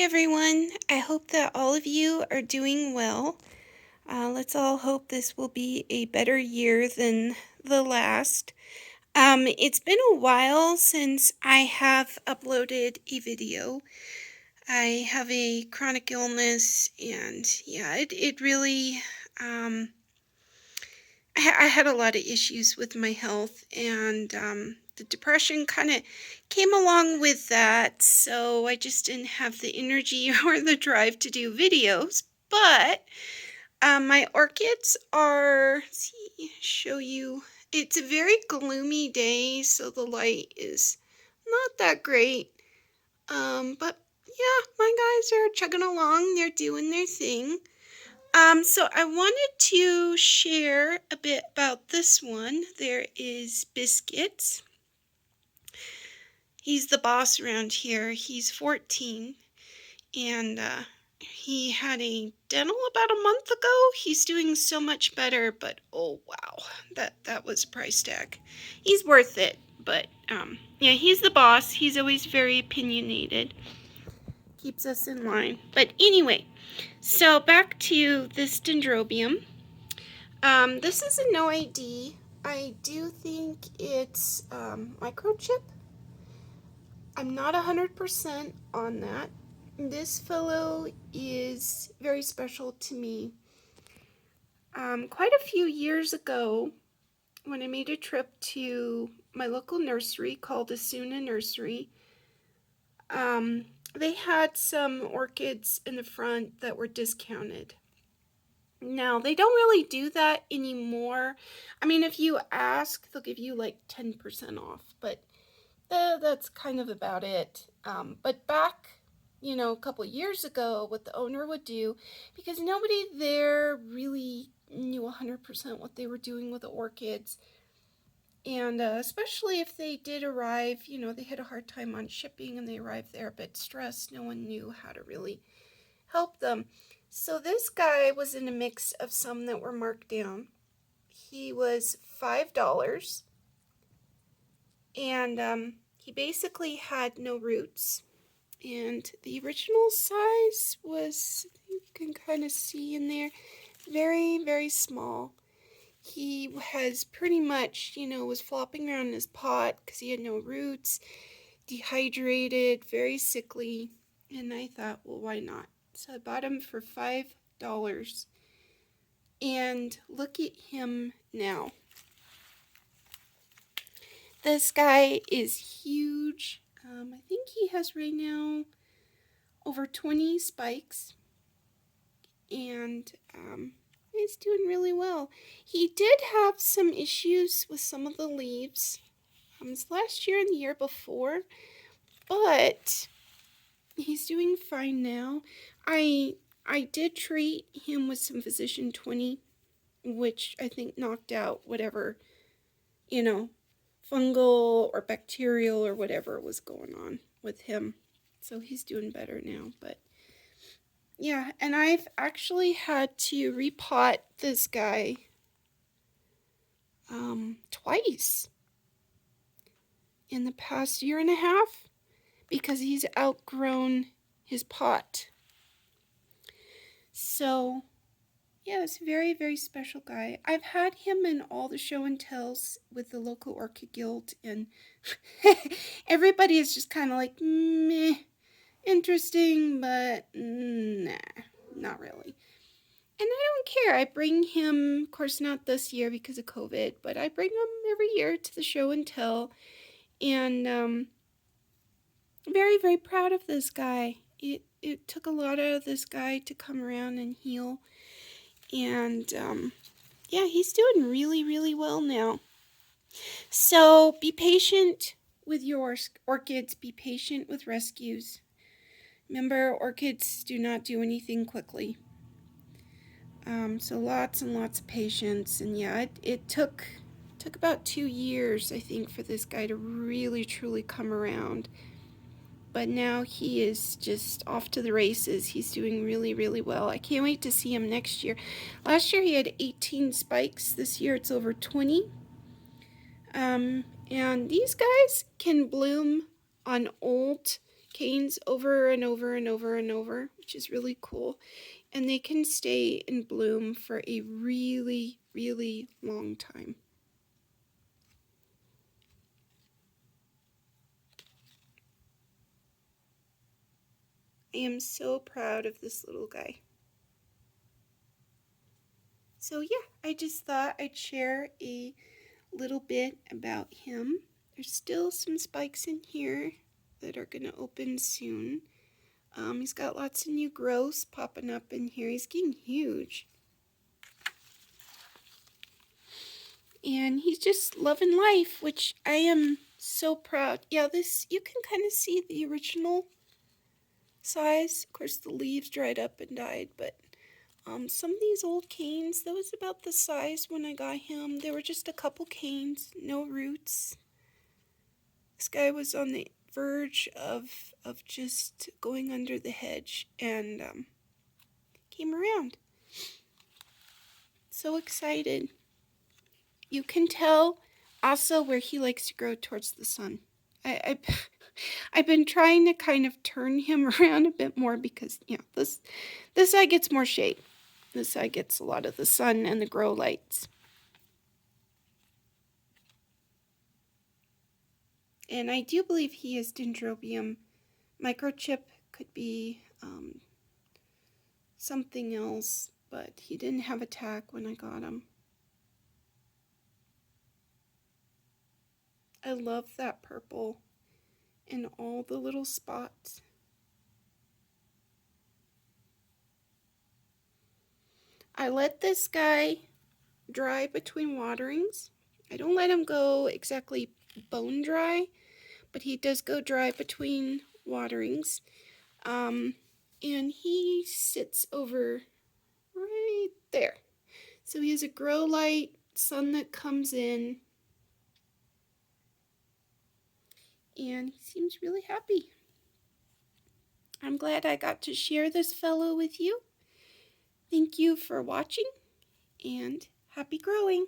everyone. I hope that all of you are doing well. Let's all hope this will be a better year than the last. It's been a while since I have uploaded a video. I have a chronic illness, and yeah, it really, I had a lot of issues with my health, and the depression kind of came along with that, so I just didn't have the energy or the drive to do videos. But my orchids are, let's see, show you. It's a very gloomy day, so the light is not that great. But yeah, my guys are chugging along. They're doing their thing. So I wanted to share a bit about this one. There is Biscuits. He's the boss around here. He's 14, and he had a dental about a month ago. He's doing so much better, but oh wow, that was a price tag. He's worth it, but yeah, he's the boss. He's always very opinionated. Keeps us in line. But anyway, so back to this dendrobium. This is a no ID. I do think it's microchip. I'm not 100% on that. This fellow is very special to me. Quite a few years ago, when I made a trip to my local nursery called Asuna Nursery, they had some orchids in the front that were discounted. Now, they don't really do that anymore. I mean, if you ask, they'll give you like 10% off, but that's kind of about it. But back, a couple years ago, what the owner would do, because nobody there really knew 100% what they were doing with the orchids, and especially if they did arrive, they had a hard time on shipping and they arrived there a bit stressed. No one knew how to really help them. So this guy was in a mix of some that were marked down. He was $5, and he basically had no roots. And the original size was, you can kind of see in there, very, very small. He has pretty much, was flopping around in his pot because he had no roots, dehydrated, very sickly. And I thought, well, why not? So I bought him for $5. And look at him now. This guy is huge. I think he has right now over 20 spikes. And he's doing really well. He did have some issues with some of the leaves last year and the year before, but he's doing fine now. I did treat him with some Physician 20, which I think knocked out whatever, fungal or bacterial or whatever was going on with him. So he's doing better now, but yeah, and I've actually had to repot this guy twice in the past year and a half because he's outgrown his pot. So, yeah, it's a very, very special guy. I've had him in all the show and tells with the local Orchid Guild, and everybody is just kind of like, meh, interesting, but nah, not really. And I don't care. I bring him, of course not this year because of COVID, but I bring him every year to the show and tell. And very, very proud of this guy. It took a lot out of this guy to come around and heal. And yeah, he's doing really, really well now. So be patient with your orchids. Be patient with rescues. Remember, orchids do not do anything quickly. So lots and lots of patience. And yeah, it took about 2 years, I think, for this guy to really, truly come around. But now he is just off to the races. He's doing really, really well. I can't wait to see him next year. Last year he had 18 spikes. This year it's over 20. And these guys can bloom on old, canes over and over and over and over, which is really cool. And they can stay in bloom for a really, really long time. I am so proud of this little guy. So yeah, I just thought I'd share a little bit about him. There's still some spikes in here that are going to open soon. He's got lots of new growths popping up in here. He's getting huge. And he's just loving life, which I am so proud. Yeah, this, you can kind of see the original size. Of course, the leaves dried up and died, but some of these old canes, that was about the size when I got him. There were just a couple canes, no roots. This guy was on the verge of just going under the hedge, and came around. So excited. You can tell also where he likes to grow towards the sun. I've been trying to kind of turn him around a bit more because, you know, this side gets more shade. This side gets a lot of the sun and the grow lights. And I do believe he is Dendrobium. Microchip could be something else, but he didn't have a tag when I got him. I love that purple and all the little spots. I let this guy dry between waterings. I don't let him go exactly bone dry, but he does go dry between waterings. And he sits over right there. So he has a grow light, sun that comes in, and he seems really happy. I'm glad I got to share this fellow with you. Thank you for watching, and happy growing.